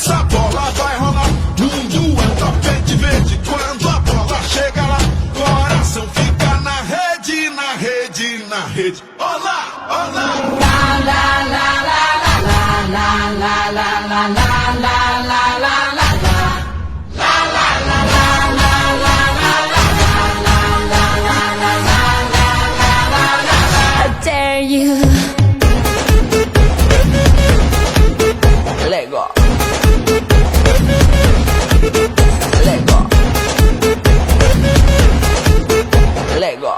essa bola vai rolar. Mundo é tapete verde quando a bola chega lá. Coração fica na rede, na rede, na rede. Olá, olá. La la la la la la la la la la la la la la la. La la la la la la la la la la la la la. I dare you. Let go. Let go. Let go.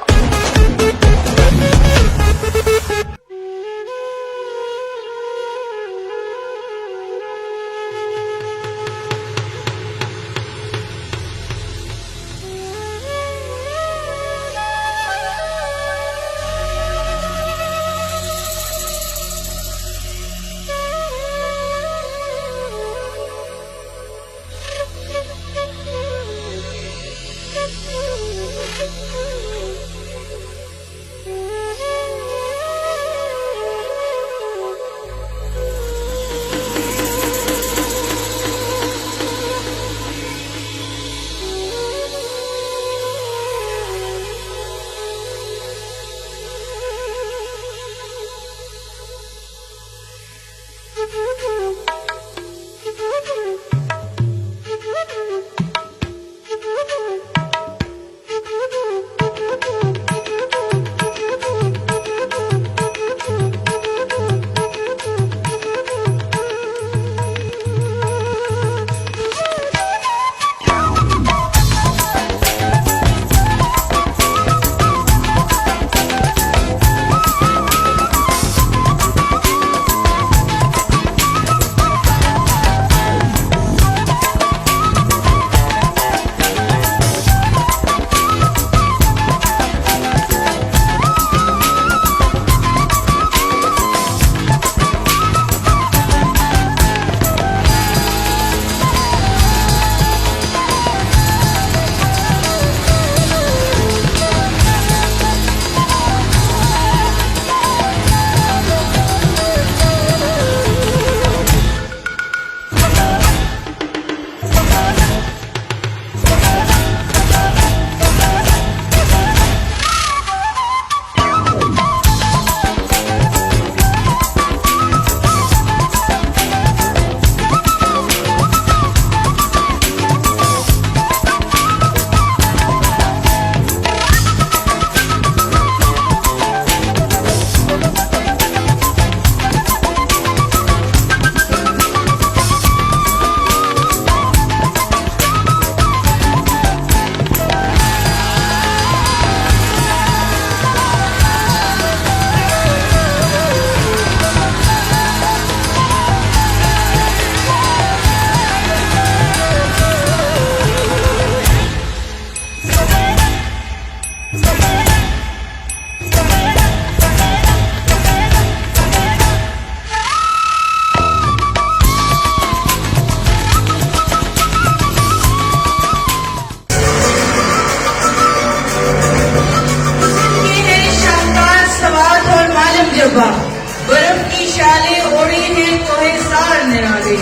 बर्फ की शाले ओढ़ी है तोहे सार निराले,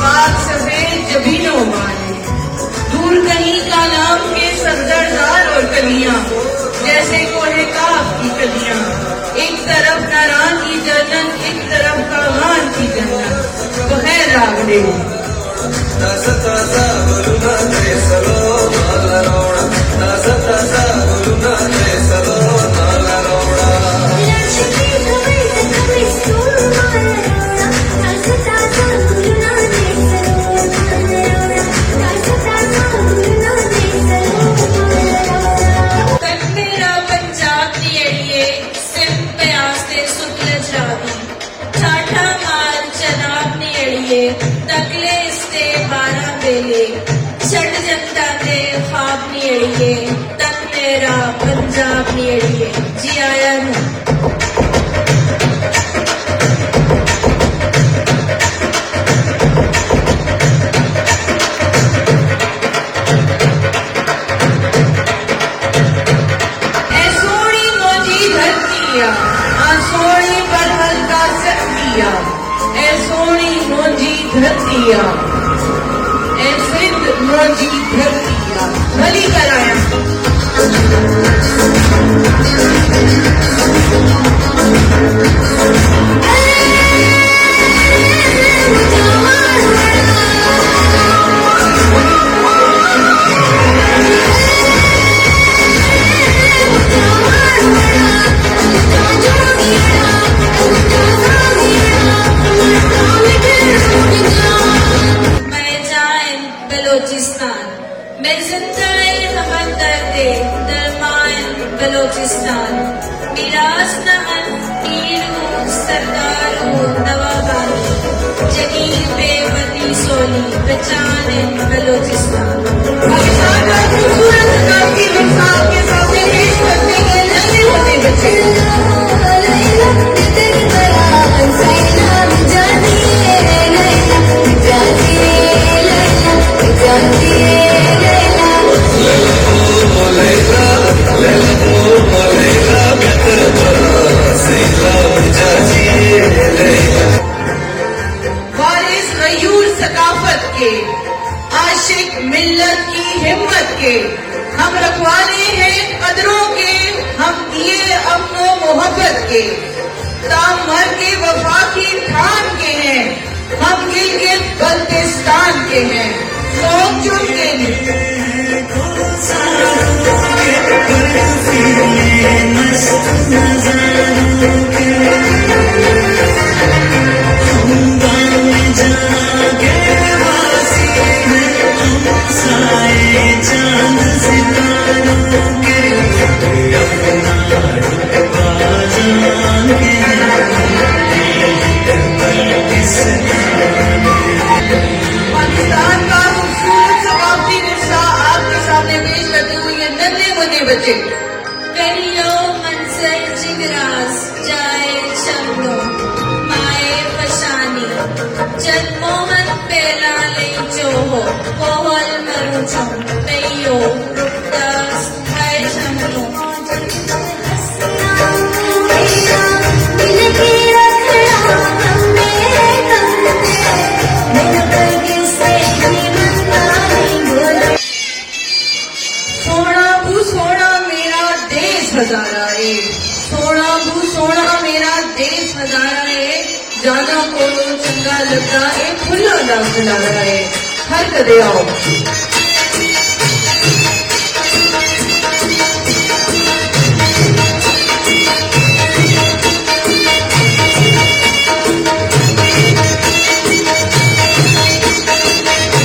पाक सफेद जबीनों वाले, दूर कहीं का नाम के सफदरदार और कलियां, जैसे कोहे काफ की कलियां। एक तरफ नारान की जन्नत, एक तरफ कामान की जन्नत, तो है रागड़े। तकले इसते 12 बेले छट जनता दे ख्वाब नियड़िए, तक मेरा पंजाब नियड़िए। जी आया ना सोनी मोजी धरतिया, सोनी पर हल्का सखिया, सोनी मोजी धरतिया ऐ सिंध मुंहिंजी धरतिया भली कराया मैं जाए बलोचिस्तान मैं जिंदाए हमत दर्दे दरमाए बलोचिस्तान मिराज नहन नीरू सरदारू नवाबानी जगीर बेवती सोनी बचाने बलोचिस्तान पाकिस्तान का खूबसूरत सकाफती विरसा आपके सामने पेश करते हैं नन्हे होते बच्चे वारिस गयूर सकाफत के आशिक मिल्लत की हिम्मत के हम रखवाले हैं कदरों के हम दिए अमनो मोहब्बत के तामर के वफा की ठान के हैं हम गिलगित बल्तिस्तान के हैं लोग चुन के लिए पाकिस्तान का खूबसूरत सकाफती विरसा आपके सामने पेश करते हुए ये नन्हे मुन्ने बच्चे करियो मंजर जिगरास जाए शब्दों माए फशानी जनमोहन पेला ले जो हो कोहल मरुचो तैयो रुकदास है शम्लो सोना भू सोना मेरा देश हजारा है सोना भू सोना मेरा देश हजारा है जाना को चंगा लगता है खुला ना खिलारा है हर कदे आओ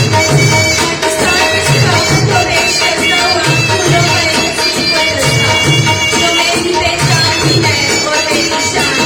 पाकिस्तान में सिखाओं को पेश करता हुआ फूलों का एक सुपर रस्ता जो मेरी पहचान भी है और मेरी शान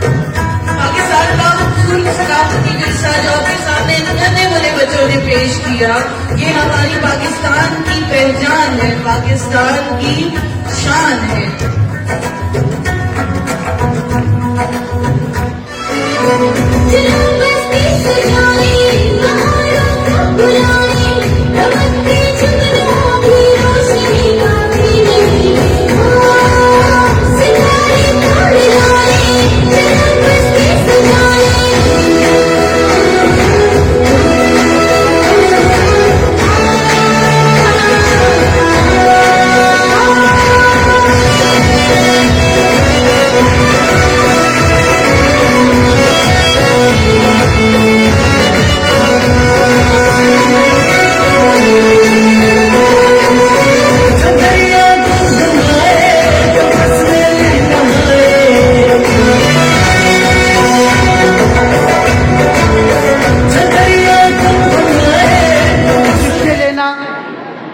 पाकिस्तान का खूबसूरत सकाफती विरसा जो आपके सामने नन्हे मुन्ने बच्चों ने पेश किया ये हमारी पाकिस्तान की पहचान है पाकिस्तान की शान है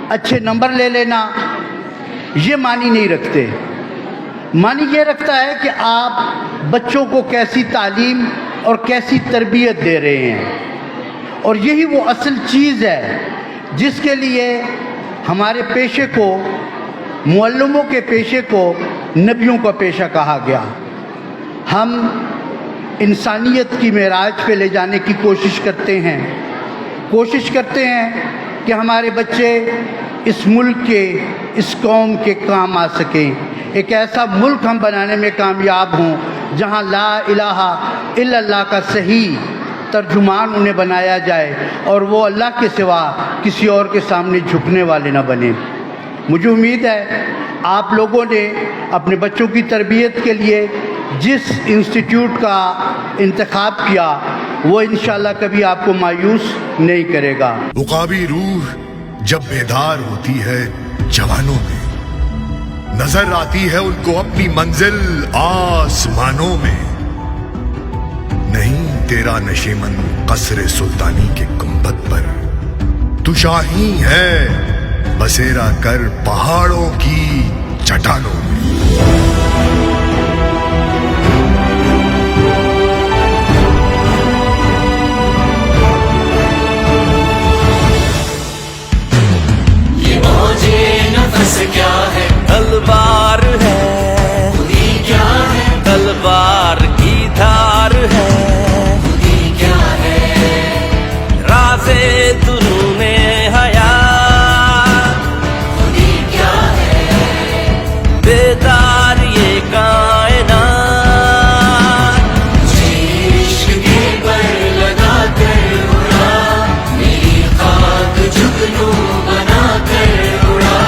अच्छे नंबर ले लेना, ये मानी नहीं रखते। मानी ये रखता है कि आप बच्चों को कैसी तालीम और कैसी तरबियत दे रहे हैं, और यही वो असल चीज़ है जिसके लिए हमारे पेशे को मुअल्लिमों के पेशे को नबियों का पेशा कहा गया। हम इंसानियत की मेराज पे ले जाने की कोशिश करते हैं कि हमारे बच्चे इस मुल्क के, इस कौम के काम आ सकें। एक ऐसा मुल्क हम बनाने में कामयाब हों जहां ला इलाहा इल्लल्लाह का सही तर्जुमान उन्हें बनाया जाए और वो अल्लाह के सिवा किसी और के सामने झुकने वाले न बने। मुझे उम्मीद है आप लोगों ने अपने बच्चों की तरबियत के लिए जिस इंस्टीट्यूट का इंतखाब किया वो इंशाल्लाह कभी आपको मायूस नहीं करेगा। उकाबी रूह जब बेदार होती है जवानों में, नजर आती है उनको अपनी मंजिल आसमानों में। नहीं तेरा नशेमन कसरे सुल्तानी के गुंबद पर, तू शाही है बसेरा कर पहाड़ों की चट्टानों में। क्या है तलवार है, खुदी क्या है तलवार की धार है, खुदी क्या है राज़े दुरूने हया, खुदी क्या है बेदार ये कायनात, इश्क के पर लगा कर उड़ा, मेरी खाक जुगनू बना कर उड़ा।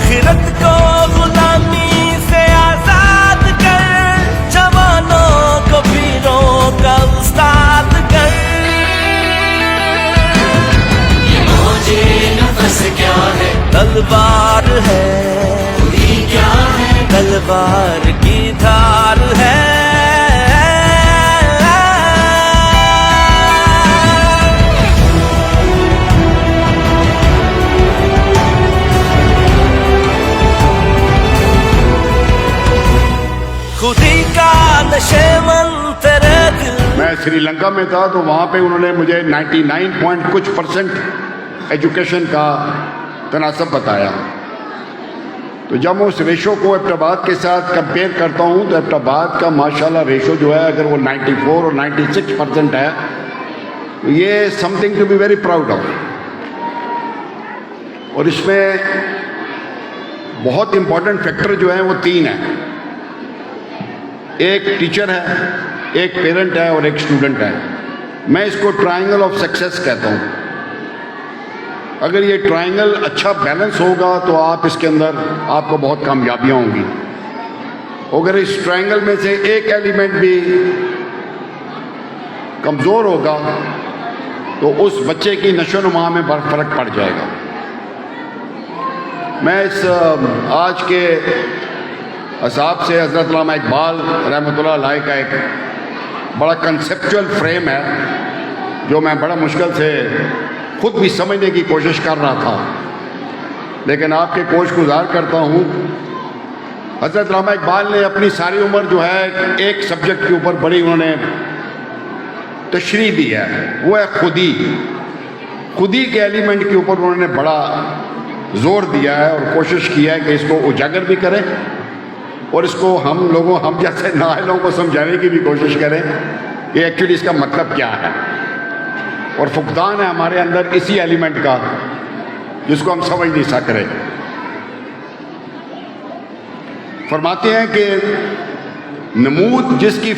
खिरत को गुलामी से आजाद कर, जवानों को पीरों का उस्ताद कर। ये मौजे नफस क्या है तलवार है, खुदी क्या है तलवार की धार है। खुदी का नशेमन तेरे दिल। मैं श्रीलंका में था तो वहाँ पे उन्होंने मुझे 99% एजुकेशन का तनासब बताया। तो जब मैं उस रेशो को एबटाबाद के साथ कंपेयर करता हूँ तो एबटाबाद का माशाल्लाह रेशो जो है अगर वो 94 और 96% है तो ये something to be very proud of. और इसमें बहुत इंपॉर्टेंट फैक्टर जो है वो 3 हैं। एक टीचर है, एक पेरेंट है और एक स्टूडेंट है। मैं इसको ट्रायंगल ऑफ सक्सेस कहता हूँ। अगर ये ट्रायंगल अच्छा बैलेंस होगा तो आप इसके अंदर आपको बहुत कामयाबियाँ होंगी। अगर इस ट्रायंगल में से एक एलिमेंट भी कमज़ोर होगा तो उस बच्चे की नशोनुमा में फ़र्क पड़ जाएगा। मैं इस आज के हिसाब से हज़रत अल्लामा इकबाल रहमतुल्लाह अलैह का एक बड़ा कंसेप्चुअल फ्रेम है जो मैं बड़ा मुश्किल से खुद भी समझने की कोशिश कर रहा था, लेकिन आपके कोश गुजार करता हूँ। हज़रत अल्लामा इकबाल ने अपनी सारी उम्र जो है एक सब्जेक्ट के ऊपर बड़ी उन्होंने तशरीह दी है, वो है खुदी। खुदी के एलिमेंट के ऊपर उन्होंने बड़ा जोर दिया है और कोशिश की है कि इसको उजागर भी करें और इसको हम जैसे नाअहलों को समझाने की भी कोशिश करें कि एक्चुअली इसका मतलब क्या है। और फुकदान है हमारे अंदर इसी एलिमेंट का जिसको हम समझ नहीं सक रहे। फरमाते हैं कि नमूद जिसकी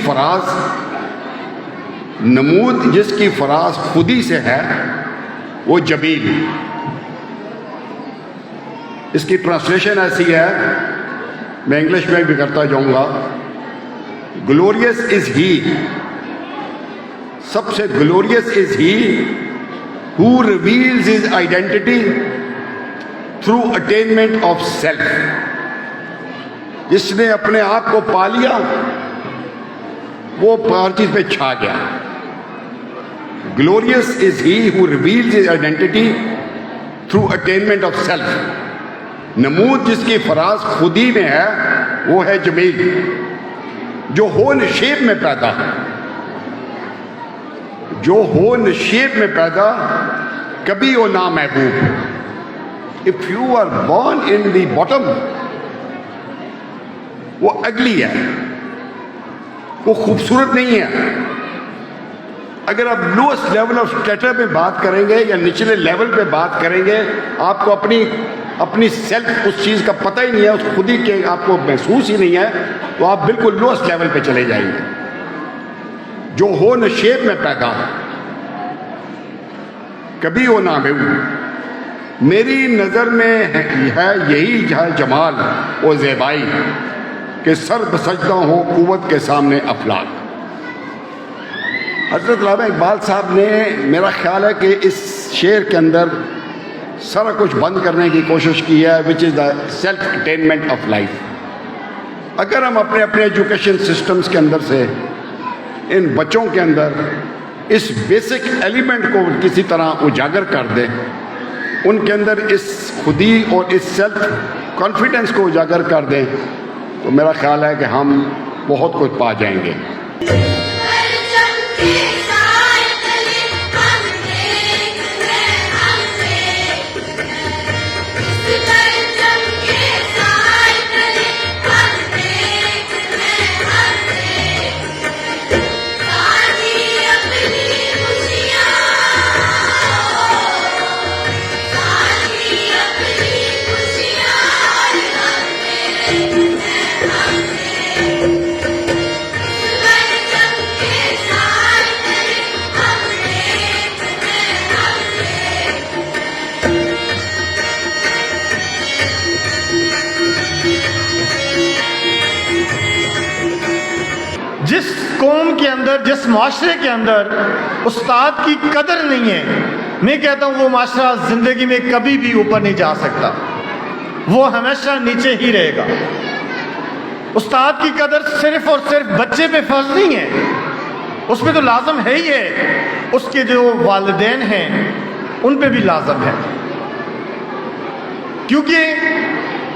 फराज खुदी से है वो जबील। इसकी ट्रांसलेशन ऐसी है, मैं इंग्लिश में भी करता जाऊंगा। ग्लोरियस इज ही, सबसे glorious is he who reveals his identity through attainment of self. जिसने अपने आप को पा लिया वो हर चीज पे छा गया। Glorious is he who reveals his identity through attainment of self. नमूद जिसकी फराज खुदी में है वो है जमील, जो हो नशेब में पैदा, कभी वो ना महबूब। If you are born in the bottom वो अगली है, वो खूबसूरत नहीं है। अगर आप लोएस्ट लेवल ऑफ स्टेटस पे बात करेंगे या निचले लेवल पे बात करेंगे, आपको अपनी सेल्फ उस चीज़ का पता ही नहीं है, उस खुद ही के आपको महसूस ही नहीं है, तो आप बिल्कुल लोएस्ट लेवल पे चले जाएंगे। जो हो न शेप में पैदा, कभी हो ना बेऊ। मेरी नज़र में है यही है जमाल और ज़ेबाई कि सर बसजदा हो कुव्वत के सामने अफलाक। हज़रत अल्लामा इकबाल साहब ने, मेरा ख्याल है कि इस शेर के अंदर सारा कुछ बंद करने की कोशिश की है, which is the self attainment of life. अगर हम अपने अपने एजुकेशन सिस्टम्स के अंदर से इन बच्चों के अंदर इस बेसिक एलिमेंट को किसी तरह उजागर कर दें, उनके अंदर इस खुदी और इस सेल्फ कॉन्फिडेंस को उजागर कर दें, तो मेरा ख्याल है कि हम बहुत कुछ पा जाएंगे। जिस कौम के अंदर, जिस माशरे के अंदर उस्ताद की कदर नहीं है, मैं कहता हूँ वो माशरा जिंदगी में कभी भी ऊपर नहीं जा सकता, वो हमेशा नीचे ही रहेगा। उस्ताद की कदर सिर्फ और सिर्फ बच्चे पे फर्ज नहीं है, उस पर तो लाजम है ही है, उसके जो वालिदैन हैं उन पे भी लाजम है। क्योंकि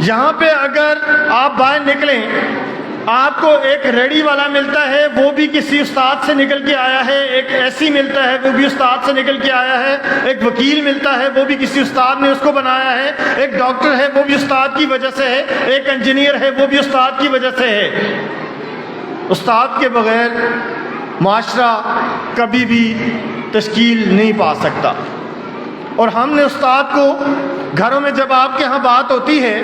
यहाँ पे अगर आप बाहर निकलें, आपको एक रेडी वाला मिलता है, वो भी किसी उस्ताद से निकल के आया है, एक ऐसी मिलता है, वो भी उस्ताद से निकल के आया है, एक वकील मिलता है, वो भी किसी उस्ताद ने उसको बनाया है, एक डॉक्टर है, वो भी उस्ताद की वजह से है, एक इंजीनियर है, वो भी उस्ताद की वजह से है। उस्ताद के बगैर माशरा कभी भी तश्कील नहीं पा सकता। और हमने उस्ताद को घरों में, जब आपके यहाँ बात होती है,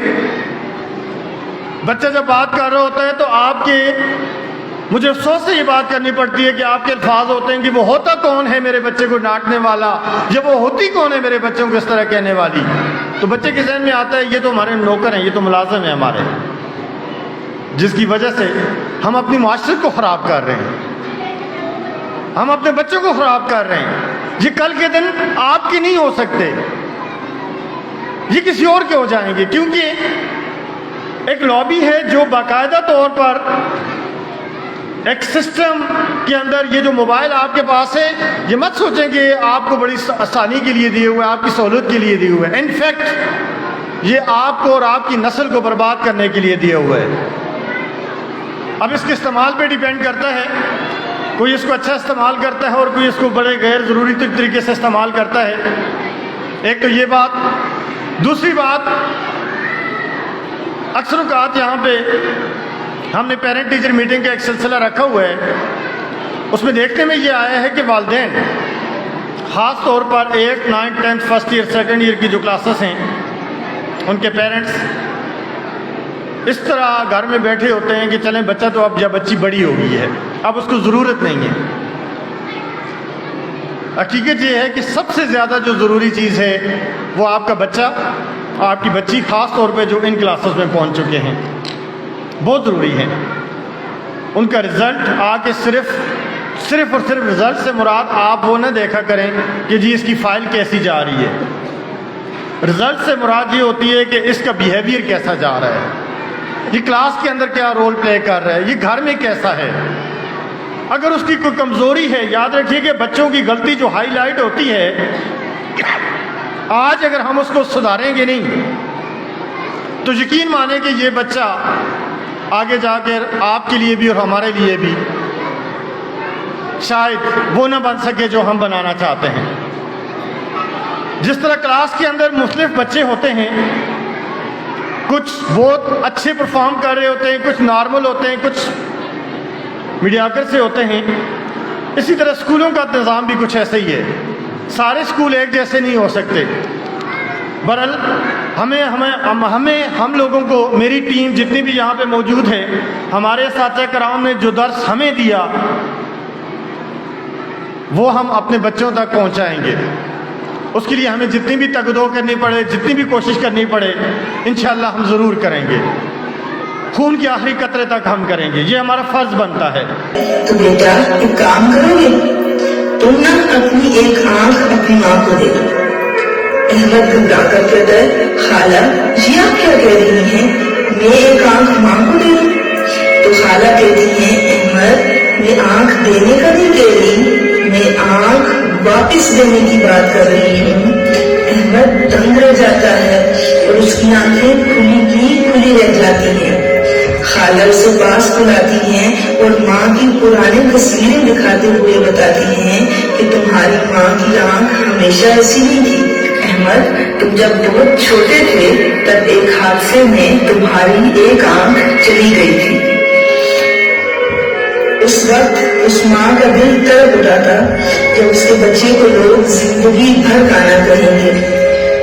बच्चा जब बात कर रहा होता है, तो आपके, मुझे अफसोस से ये बात करनी पड़ती है कि आपके अल्फाज होते हैं कि वो होता कौन है मेरे बच्चे को डांटने वाला, या वो होती कौन है मेरे बच्चों को इस तरह कहने वाली। तो बच्चे के जहन में आता है ये तो हमारे नौकर हैं, ये तो मुलाजिम है हमारे, जिसकी वजह से हम अपनी माशरत को ख़राब कर रहे हैं, हम अपने बच्चों को ख़राब कर रहे हैं। ये कल के दिन आपके नहीं हो सकते, ये किसी और के हो जाएंगे। क्योंकि एक लॉबी है जो बाकायदा तौर पर एक सिस्टम के अंदर, ये जो मोबाइल आपके पास है, ये मत सोचें कि आपको बड़ी आसानी के लिए दिए हुए हैं, आपकी सहूलत के लिए दिए हुए हैं। इनफैक्ट ये आपको और आपकी नस्ल को बर्बाद करने के लिए दिए हुए हैं। अब इसके इस्तेमाल पे डिपेंड करता है, कोई इसको अच्छा इस्तेमाल करता है और कोई इसको बड़े गैर ज़रूरी तरीके से इस्तेमाल करता है। एक तो ये बात। दूसरी बात, अक्सर औक़ात यहाँ पे हमने पेरेंट टीचर मीटिंग का एक सिलसिला रखा हुआ है, उसमें देखने में ये आया है कि वालिदैन ख़ास तौर पर 8, 9, 10, फर्स्ट ईयर, सेकंड ईयर की जो क्लासेस हैं, उनके पेरेंट्स इस तरह घर में बैठे होते हैं कि चलें बच्चा तो अब, या बच्ची बड़ी हो गई है, अब उसको ज़रूरत नहीं है। हकीकत ये है कि सबसे ज़्यादा जो ज़रूरी चीज़ है वो आपका बच्चा, आपकी बच्ची, ख़ास तौर पे जो इन क्लासेस में पहुंच चुके हैं, बहुत ज़रूरी है। उनका रिज़ल्ट आके सिर्फ और सिर्फ रिज़ल्ट से मुराद आप वो ना देखा करें कि जी इसकी फ़ाइल कैसी जा रही है। रिज़ल्ट से मुराद ये होती है कि इसका बिहेवियर कैसा जा रहा है, ये क्लास के अंदर क्या रोल प्ले कर रहा है, ये घर में कैसा है। अगर उसकी कोई कमज़ोरी है, याद रखिए कि बच्चों की गलती जो हाईलाइट होती है, आज अगर हम उसको सुधारेंगे नहीं तो यकीन माने कि ये बच्चा आगे जाकर आपके लिए भी और हमारे लिए भी शायद वो ना बन सके जो हम बनाना चाहते हैं। जिस तरह क्लास के अंदर मुख्तलिफ बच्चे होते हैं, कुछ बहुत अच्छे परफॉर्म कर रहे होते हैं, कुछ नॉर्मल होते हैं, कुछ मीडियाकर से होते हैं। इसी तरह स्कूलों का निज़ाम भी कुछ ऐसे ही है, सारे स्कूल एक जैसे नहीं हो सकते। बहरहाल हम लोगों को, मेरी टीम जितनी भी यहाँ पे मौजूद है, हमारे असातिज़ा कराम ने जो दर्स हमें दिया वो हम अपने बच्चों तक पहुँचाएंगे। उसके लिए हमें जितनी भी तगदो करनी पड़े, जितनी भी कोशिश करनी पड़े, इंशाअल्लाह हम ज़रूर करेंगे। खून के आखिरी कतरे तक हम करेंगे, ये हमारा फर्ज बनता है। तो बेटा एक काम करोगे, तुम ना अपनी एक आंख अपनी माँ को दे दो। अहमद घबरा कर कहता है, खाला जी आप क्या कह रही हैं, मैं एक आंख माँ को दे दूं? तो खाला कहती है, अहमद मैं आंख देने का नहीं कह रही, मैं आंख वापस देने की बात कर रही हूँ। अहमद दंग रह जाता है और उसकी आंखें खुली की खुली रह जाती हैं। खाला उसे पास बुलाती हैं और माँ की पुरानी तस्वीरें दिखाते हुए बताती हैं कि तुम्हारी माँ की आंख हमेशा ऐसी नहीं थी। अहमद तुम जब बहुत छोटे थे तब एक हादसे में तुम्हारी एक आंख चली गई थी। उस वक्त उस माँ का दिल तड़प उठा था जब उसके बच्चे को लोग जिंदगी भर गाना कहेंगे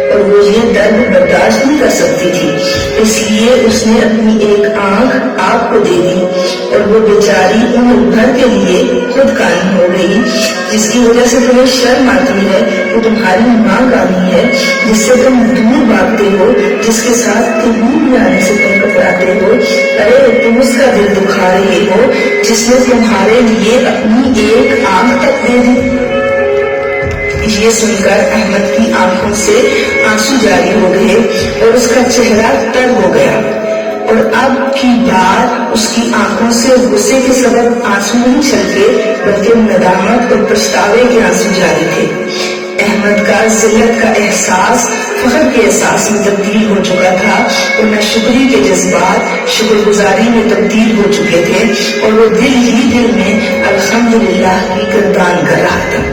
और वो ये दर्द बर्दाश्त नहीं कर सकती थी, इसलिए उसने अपनी एक आंख आपको दे दी और वो बेचारी उम्र भर के लिए खुद कायम हो गई, जिसकी वजह से तुम्हें शर्म आती है कि तुम्हारी माँ गानी है जिससे तुम दूर भागते हो, जिसके साथ कहीं भी आने से तुम कतराते हो। अरे तुम उसका दिल दुखा रहे हो जिसने तुम्हारे लिए अपनी एक आंख तक दे दी। ये सुनकर अहमद की आंखों से आंसू जारी हो गए और उसका चेहरा तर हो गया और अब की बार उसकी आंखों से गुस्से के सबब आंसू नहीं छलके बल्कि नदामत और पछतावे के आंसू जारी थे। अहमद का जिल्लत का एहसास फख्र के एहसास में तब्दील हो चुका था और नाशुक्री के जज्बात शुक्रगुजारी में तब्दील हो चुके थे और वो दिल ही दिल में अल्हम्दुलिल्लाह की क़ुर्बान कर रहा था।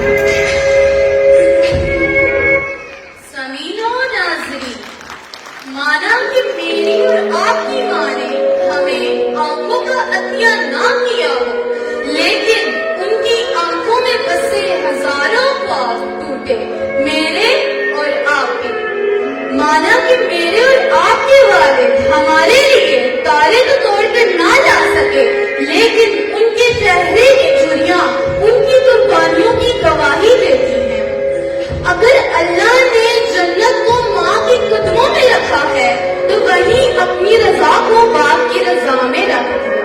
माना कि मेरी और आपकी माँ ने हमें आंखों का अतिया ना किया हो, लेकिन उनकी आंखों में बसे हजारों ख्वाब टूटे मेरे और आपके। माना कि मेरे और आपके वालिद हमारे लिए तारे तो तोड़कर ना जा सके, लेकिन उनके चेहरे की झुर्रियां उनकी कुर्बानियों की गवाही देती हैं। अगर अल्लाह ने जन्नत को माँ के कदमों में रखा है तो वहीं अपनी रजा को बाप की रजा में रख दिया।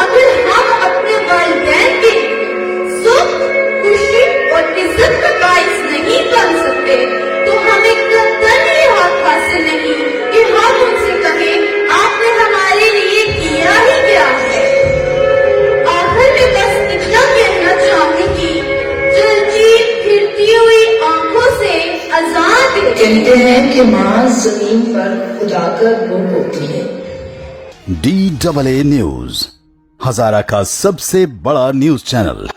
अगर हम अपने वालिदैन के सुख, खुशी और इज्जत का बाइस नहीं बन सकते तो हमें कतई ये हक हासिल नहीं कि हम उनसे कहें आपने हमारे लिए किया ही क्या है। आखिर में बस इतना कहना चाहूंगी, चलती फिरती हुई आंखों से आजाद कहते हैं कि माँ जमीन पर खुदा कर रूप होती है। DAA न्यूज, हजारा का सबसे बड़ा न्यूज चैनल।